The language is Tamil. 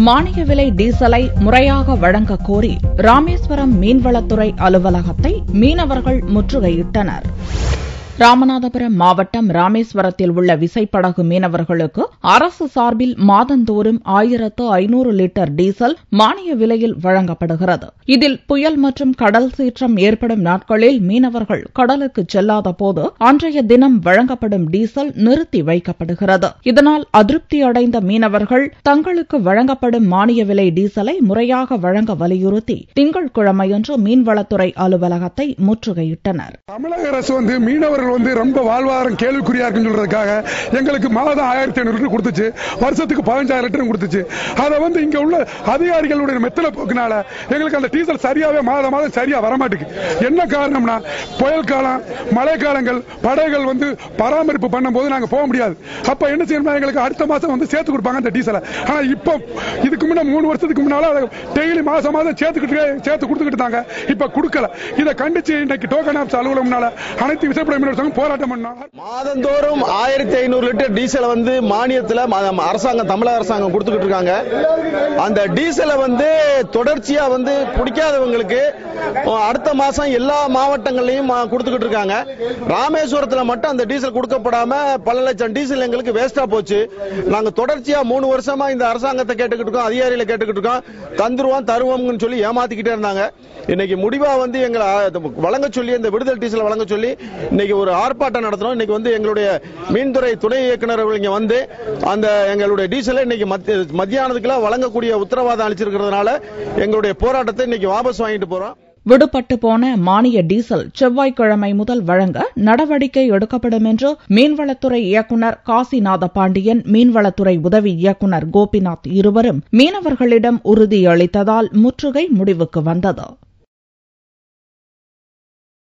மானிய விலை டீசலை முறையாக வழங்க கோரி ராமேஸ்வரம் மீன்வளத்துறை அலுவலகத்தை மீனவர்கள் முற்றுகையிட்டனர். ராமநாதபுரம் மாவட்டம் ராமேஸ்வரத்தில் உள்ள விசைப்படகு மீனவர்களுக்கு அரசு சார்பில் மாதந்தோறும் 1500 லிட்டர் டீசல் மானிய விலையில் வழங்கப்படுகிறது. இதில் புயல் மற்றும் கடல் சீற்றம் ஏற்படும் நாட்களில் மீனவர்கள் கடலுக்கு செல்லாத போது அன்றைய தினம் வழங்கப்படும் டீசல் நிறுத்தி வைக்கப்படுகிறது. இதனால் அதிருப்தி அடைந்த மீனவர்கள் தங்களுக்கு வழங்கப்படும் மானிய விலை டீசலை முறையாக வழங்க வலியுறுத்தி திங்கட்கிழமையன்று மீன்வளத்துறை அலுவலகத்தை முற்றுகையிட்டனர். தமிழக அரசு மீனவர்கள் ரொம்ப வாழ்வாதாரம் கேள்விக்குறியா இருக்குன்னு சொல்றதுக்காக எங்களுக்கு மாதம் 1500 லிட்டர் கொடுத்துச்சு, வருஷத்துக்கு 15000 லிட்டர் கொடுத்துச்சு. அதை இங்க உள்ள அதிகாரிகளுடைய மெத்தல போக்குனால எங்களுக்கு அந்த டீசல் சரியாவே மாதம் சரியா வரமாட்டுக்கு. என்ன காரணம்னா புயல் காலம், மழை காலங்கள், படைகள் பராமரிப்பு பண்ணும்போது நாங்க போக முடியாது. அப்ப என்ன செய்யணும், எங்களுக்கு அடுத்த மாசம் சேர்த்து கொடுப்பாங்க அந்த டீசலை. ஆனா இப்ப இதுக்கு முன்ன 3 வருஷத்துக்கு முன்னால டெய்லி மாசம் சேர்த்து கொடுத்துக்கிட்டு தாங்க, இப்ப கொடுக்கல. இதை கண்டிச்சு இன்னைக்கு டோக்கன் ஆப்ஸ் அலுவலகம் முன்னால அனைத்து விசைப்படகு போராட்டம் பண்ணாங்க. மாதந்தோறும் 1500 லிட்டர் டீசல் மானியத்தில் அரசாங்கம், தமிழக அரசாங்கம் கொடுத்துக்கிட்டு இருக்காங்க. அந்த டீசலை தொடர்ச்சியா பிடிக்காதவங்களுக்கு அடுத்த மாசம் எல்லா மாவட்டங்களையும் கொடுத்துக்கிட்டு இருக்காங்க. ராமேஸ்வரத்தில் மட்டும் அந்த டீசல் கொடுக்கப்படாம பல லட்சம் டீசல் எங்களுக்கு வேஸ்டா போச்சு. நாங்க தொடர்ச்சியா 3 வருஷமா இந்த அரசாங்கத்தை கேட்டுக்கிட்டு இருக்கோம், அதிகாரிகளை கேட்டுக்கிட்டு இருக்கோம். தந்துருவோம் தருவோம்னு சொல்லி ஏமாத்திக்கிட்டே இருந்தாங்க. இன்னைக்கு முடிவா எங்களை வழங்க சொல்லி, இந்த விடுதல் டீசல் வழங்க சொல்லி இன்னைக்கு ஒரு ஆர்ப்பாட்டம் நடத்தணும். இன்னைக்கு எங்களுடைய மீன்துறை துணை இயக்குனர் இங்க அந்த எங்களுடைய டீசலை இன்னைக்கு மத்தியானத்துக்குள்ள வழங்கக்கூடிய உத்தரவாதம் அளிச்சிருக்கிறதுனால எங்களுடைய போராட்டத்தை இன்னைக்கு வாபஸ் வாங்கிட்டு போறோம். விடுபட்டு போன மானிய டீசல் செவ்வாய்க்கிழமை முதல் வழங்க நடவடிக்கை எடுக்கப்படும் என்று மீன்வளத்துறை இயக்குநர் காசிநாத பாண்டியன், மீன்வளத்துறை உதவி இயக்குநர் கோபிநாத் இருவரும் மீனவர்களிடம் உறுதியளித்ததால் முற்றுகை முடிவுக்கு வந்தது.